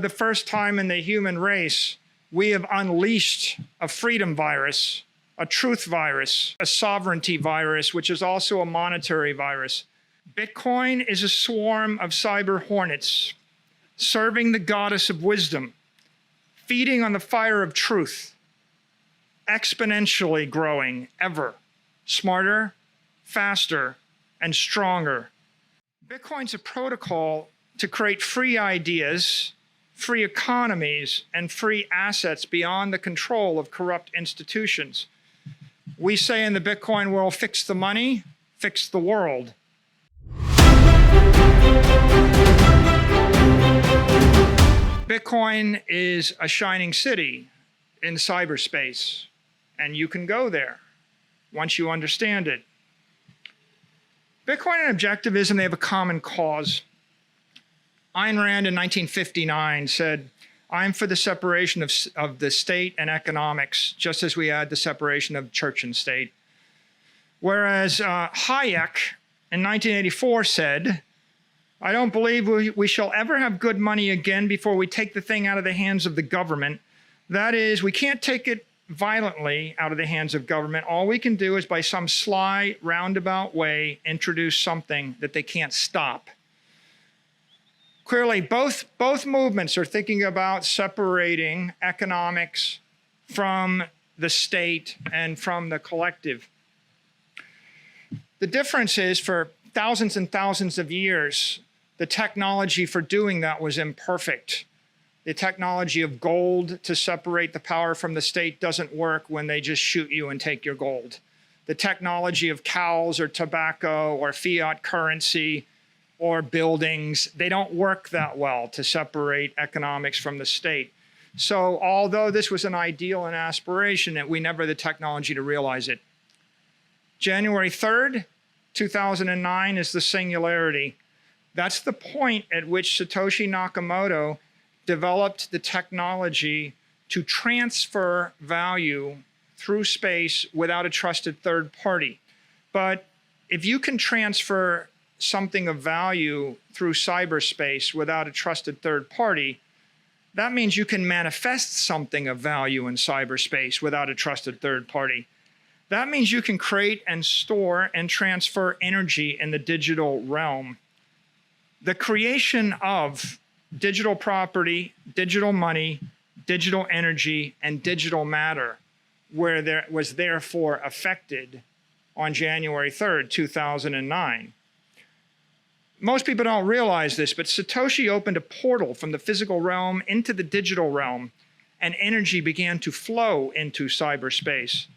the first time in the human race, we have unleashed a freedom virus, a truth virus, a sovereignty virus, which is also a monetary virus. Bitcoin is a swarm of cyber hornets, serving the goddess of wisdom, feeding on the fire of truth, exponentially growing ever smarter, faster, and stronger. Bitcoin's a protocol to create free ideas, free economies, and free assets beyond the control of corrupt institutions. We say in the Bitcoin world, fix the money, fix the world. Bitcoin is a shining city in cyberspace, and you can go there once you understand it. Bitcoin and objectivism, they have a common cause. Ayn Rand in 1959 said, "I'm for the separation of the state and economics, just as we had the separation of church and state." Whereas Hayek in 1984 said, "I don't believe we shall ever have good money again before we take the thing out of the hands of the government. That is, we can't take it violently out of the hands of government. All we can do is by some sly, roundabout way, introduce something that they can't stop." Clearly, both movements are thinking about separating economics from the state and from the collective. The difference is, for thousands and thousands of years, the technology for doing that was imperfect. The technology of gold to separate the power from the state doesn't work when they just shoot you and take your gold. The technology of cows or tobacco or fiat currency or buildings, they don't work that well to separate economics from the state. So although this was an ideal and aspiration, we never had the technology to realize it. January 3rd, 2009 is the singularity. That's the point at which Satoshi Nakamoto developed the technology to transfer value through space without a trusted third party. But if you can transfer something of value through cyberspace without a trusted third party, that means you can manifest something of value in cyberspace without a trusted third party. That means you can create and store and transfer energy in the digital realm. The creation of digital property, digital money, digital energy, and digital matter was therefore affected on January 3rd, 2009. Most people don't realize this, but Satoshi opened a portal from the physical realm into the digital realm, and energy began to flow into cyberspace,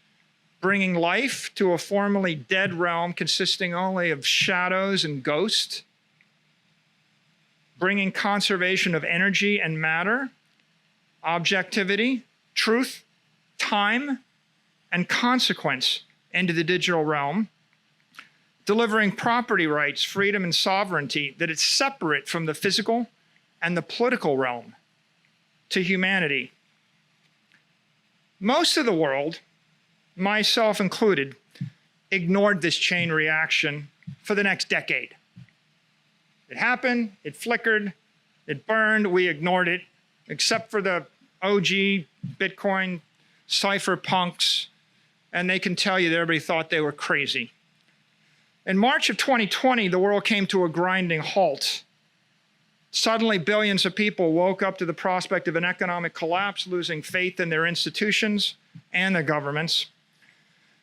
bringing life to a formerly dead realm consisting only of shadows and ghosts, bringing conservation of energy and matter, objectivity, truth, time, and consequence into the digital realm, delivering property rights, freedom, and sovereignty that is separate from the physical and the political realm to humanity. Most of the world, myself included, ignored this chain reaction for the next decade. It happened, it flickered, it burned, we ignored it, except for the OG Bitcoin cypherpunks, and they can tell you that everybody thought they were crazy. In March of 2020, the world came to a grinding halt. Suddenly, billions of people woke up to the prospect of an economic collapse, losing faith in their institutions and their governments.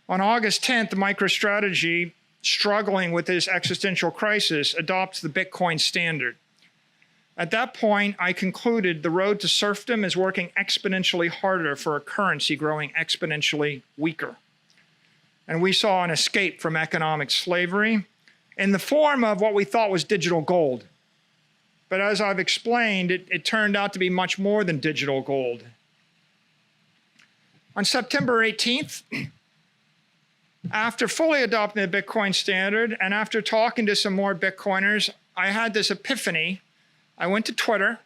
On August 10th, MicroStrategy, struggling with this existential crisis, adopts the Bitcoin standard. At that point, I concluded the road to serfdom is working exponentially harder for a currency growing exponentially weaker. And we saw an escape from economic slavery in the form of what we thought was digital gold. But as I've explained, it turned out to be much more than digital gold. On September 18th, after fully adopting the Bitcoin standard and after talking to some more Bitcoiners, I had this epiphany. I went to Twitter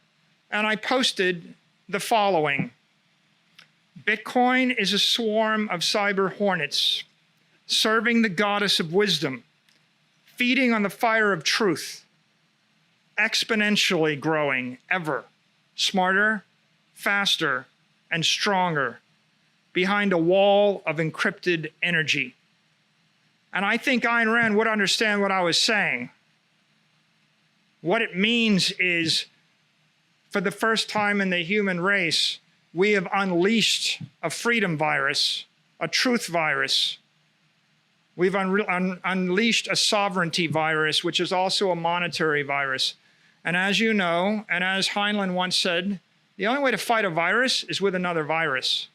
and I posted the following: Bitcoin is a swarm of cyber hornets, serving the goddess of wisdom, feeding on the fire of truth, exponentially growing ever smarter, faster, and stronger behind a wall of encrypted energy. And I think Ayn Rand would understand what I was saying. What it means is, for the first time in the human race, we have unleashed a freedom virus, a truth virus. We've unleashed a sovereignty virus, which is also a monetary virus. And as you know, and as Heinlein once said, the only way to fight a virus is with another virus.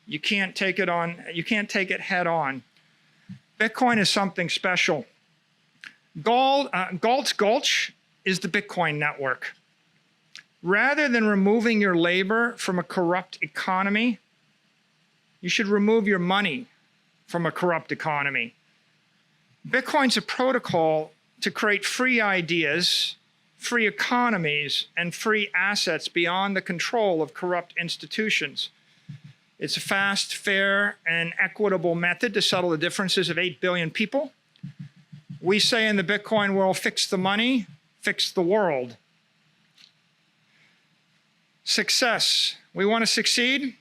You can't take it head on. Bitcoin is something special. Galt's Gulch is the Bitcoin network. Rather than removing your labor from a corrupt economy, you should remove your money from a corrupt economy. Bitcoin's a protocol to create free ideas, free economies, and free assets beyond the control of corrupt institutions. It's a fast, fair, and equitable method to settle the differences of 8 billion people. We say in the Bitcoin world, fix the money, fix the world. Success. We want to succeed?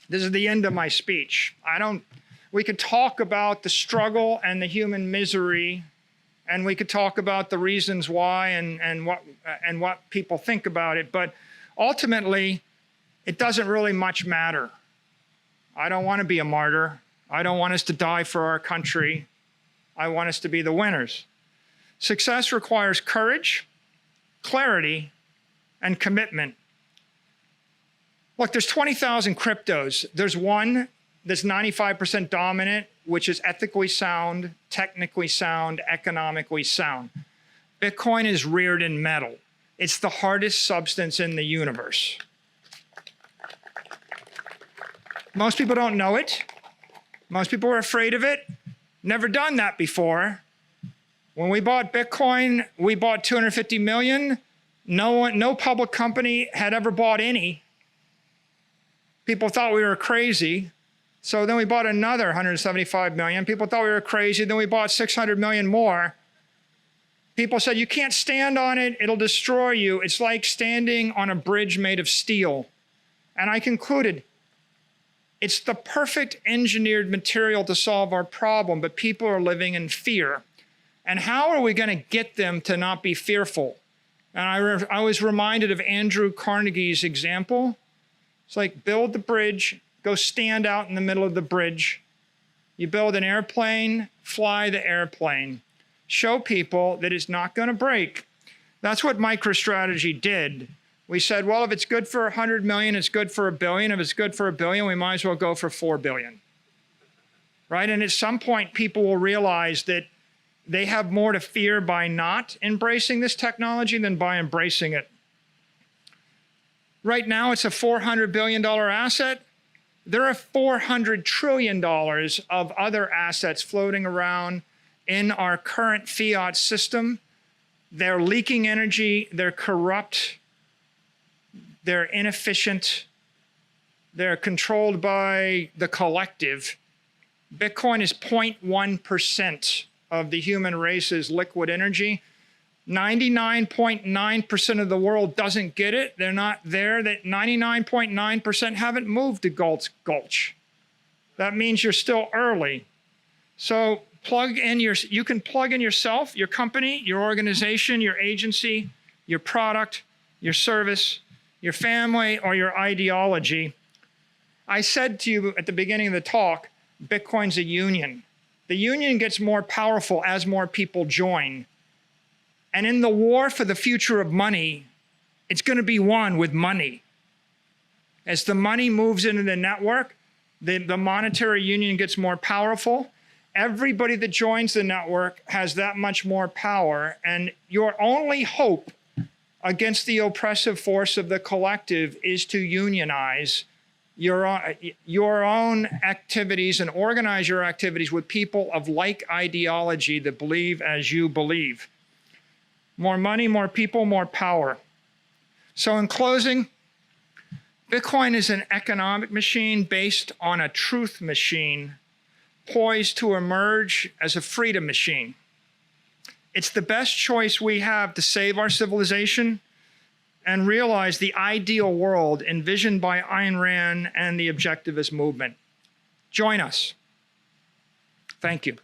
This is the end of my speech. We could talk about the struggle and the human misery, and we could talk about the reasons why and what people think about it, but ultimately, it doesn't really much matter. I don't want to be a martyr. I don't want us to die for our country. I want us to be the winners. Success requires courage, clarity, and commitment. Look, there's 20,000 cryptos. There's one that's 95% dominant, which is ethically sound, technically sound, economically sound. Bitcoin is reared in metal. It's the hardest substance in the universe. Most people don't know it. Most people are afraid of it. Never done that before. When we bought Bitcoin, we bought 250 million. No public company had ever bought any. People thought we were crazy. So then we bought another 175 million. People thought we were crazy. Then we bought 600 million more. People said, you can't stand on it. It'll destroy you. It's like standing on a bridge made of steel. And I concluded, it's the perfect engineered material to solve our problem, but people are living in fear. And how are we going to get them to not be fearful? And I was reminded of Andrew Carnegie's example. It's like, build the bridge, go stand out in the middle of the bridge. You build an airplane, fly the airplane. Show people that it's not going to break. That's what MicroStrategy did. We said, well, if it's good for 100 million, it's good for $1 billion. If it's good for $1 billion, we might as well go for 4 billion. Right? And at some point, people will realize that they have more to fear by not embracing this technology than by embracing it. Right now, it's a $400 billion asset. There are $400 trillion of other assets floating around in our current fiat system. They're leaking energy, they're corrupt, they're inefficient, they're controlled by the collective. Bitcoin is 0.1% of the human race's liquid energy. 99.9% of the world doesn't get it. They're not there. That 99.9% haven't moved to Galt's Gulch. That means you're still early. So you can plug in yourself, your company, your organization, your agency, your product, your service, your family, or your ideology. I said to you at the beginning of the talk, Bitcoin's a union. The union gets more powerful as more people join. And in the war for the future of money, it's going to be won with money. As the money moves into the network, the monetary union gets more powerful. Everybody that joins the network has that much more power. And your only hope against the oppressive force of the collective is to unionize your own activities and organize your activities with people of like ideology that believe as you believe. More money, more people, more power. So in closing, Bitcoin is an economic machine based on a truth machine poised to emerge as a freedom machine. It's the best choice we have to save our civilization and realize the ideal world envisioned by Ayn Rand and the objectivist movement. Join us. Thank you.